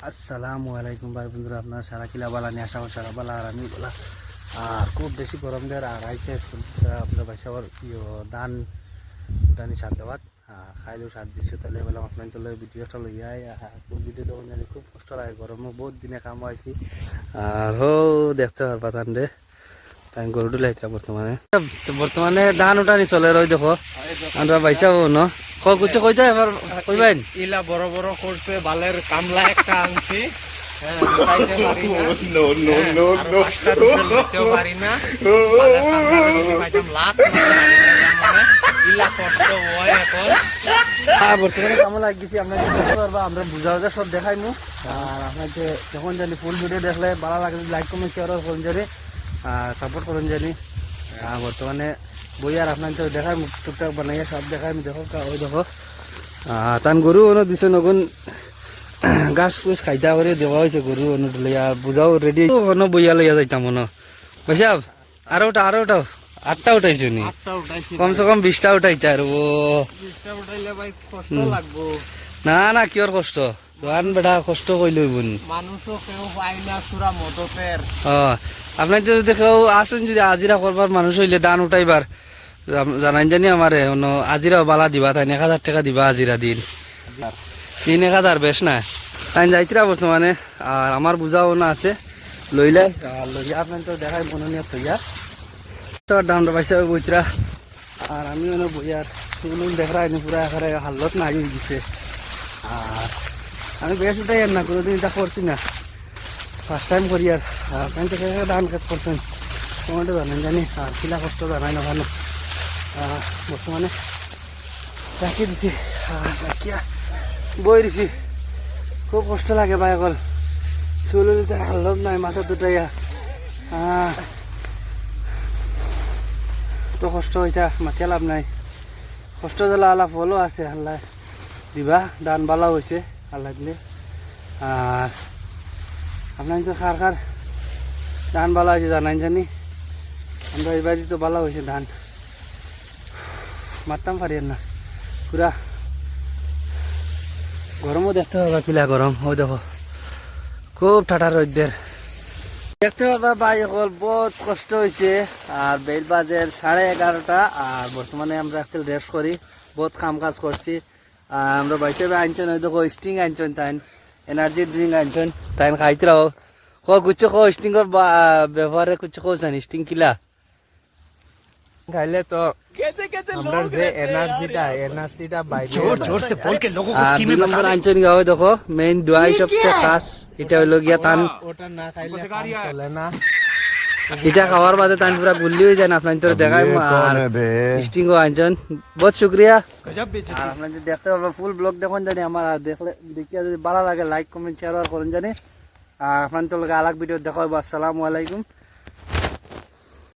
আসসালামু আলাইকুম ভাই বন্ধুরা, আপনারা সারা কিলা বালা নিয়ে আসা সারা বালা আর আমি বলা। আর খুব বেশি গরম দেয় আর আইছে আপনার ভাইসাবর ধান দানি সার দেওয়াত খাইলেও সার দিচ্ছে। তাহলে বললাম আপনার তো ভিডিওটা লইয়াই খুব ভিডিও দেওয়া জানি খুব কষ্ট লাগে, গরমও বহুত দিনে কাম হয়েছি। আর হো দেখতে পারবা তান রে তাই গরুটো লাইছে বর্তমানে ধান উঠানি চলে রই দেখো আমরা ভাইসাবো ন কুচে কইতে এবার কইবেন ইলা বড় বড় করছে বালের কামলা একটা আনছি। বর্তমানে কেমন লাগিয়েছি আপনাকে দেখতে পারবা, আমরা বুঝাও যে সব দেখাইমু। আর আপনাকে যখন জানি ফুল ভিডিও দেখলে ভালো লাগে লাইক কমেন্ট শেয়ার করুন জানি, সাপোর্ট করুন জানি। বর্তমানে বই আর আপনার তো দেখাই মুখ টুকটাক বানাইয়া সব দেখাই দেখো ওই দেখো তান গরু অন্য দিছে নগুন গাছ ফুস খাইতা করে দেওয়া হয়েছে গরু অন্য লইয়া বুঝাও রেডি অন্য বইয়া লইয়া যাইতাম মনে বুঝাব। আরো ওটাও 8টা উঠাইছো নি, কমসে কম 20টা উঠাইছে। আর ও না না কিয়র কষ্ট দোকান বেটা কষ্ট কইল আপনার যদি কেউ আসুন যদি আজিরা করবার মানুষ হইলে ধান উঠাইবার জানাই জানি আমারে আজিরাও বালা দিবা তাই 1000 টাকা দিবা আজিরা দিন 3000 বেশ না তাই যাইতিরা বর্তমানে। আর আমার বুঝাও না আছে লইলে লইয়া আপনার তো দেখাই মনোনীয় তৈয়া দামটা পাইছে বইতরা। আর আমি বইয়ার দেখাই পুরা এখানে হাল্লত না হয়ে গেছে। আর আমি বেশ উঠাই আর না কোনোদিন এটা করছি না, ফার্স্ট টাইম করি। আর আপনার থেকে ধান কাজ করছেন তোমাদের জানেন জানি আর কিলা কষ্ট জানাই না ভালো। বর্তমানে রাখি দিছি রাখিয়া বই দিছি, খুব কষ্ট লাগে ভাই। অকল চুল হালত নাই মাথা দুটাইয়া তো কষ্ট হইতা মাথা লাভ নাই, কষ্ট জ্বালা আল্লাহ ফলও আছে আল্লাহ দিবা, ধান বালাও হয়েছে আল্লাহ দিলে। আর আপনার তো খার ধান বালা হয়েছে জানাই জানি, আমরা এবার তো বালা হয়েছে ধান মারতাম পারি না পুরা। গরমও দেখতে পাবা কিলা গরম, ও দেখো খুব ঠাটা রোদের দেখতে পাবা ভাই সকল বহুত কষ্ট হয়েছে। আর বেল বাজের 11:30। আর বর্তমানে আমরা একটু রেস্ট করি, বহুত কাম কাজ করছি। আমরা বাইতে আনছেন ওই দেখো স্টিং আনছেন, তাই এনার্জি ড্রিঙ্ক আনছেন তাই খাইতে রাও গুচ্ছ স্টিংর ব্যবহারে কুচ্ছ কোন স্টিং কিলা খাইলে তো আমরা যে এনার্জিটা বাইরে जोर से बोल के लोगों को स्कीम में बता আনছেন গাও দেখো মেইন দোয়াই সবচেয়ে খাস এটা হইলো গিয়া তান। ওটা না খাইলে চলে না, এটা খাওয়ার বাদে তান পুরা গুল্লি হয়ে যায় না আপনার তো দেখাই। আর স্টিংও আনছেন বহুত শুক্রিয়া। আর আপনার যদি দেখতে পারবেন ফুল ব্লগ দেখুন জানি আমার, আর দেখলে দেখিয়া যদি ভালো লাগে লাইক কমেন্ট শেয়ার করুন জানি। আর আপনার তো আলাগ ভিডিও দেখাবো। আসসালামু আলাইকুম।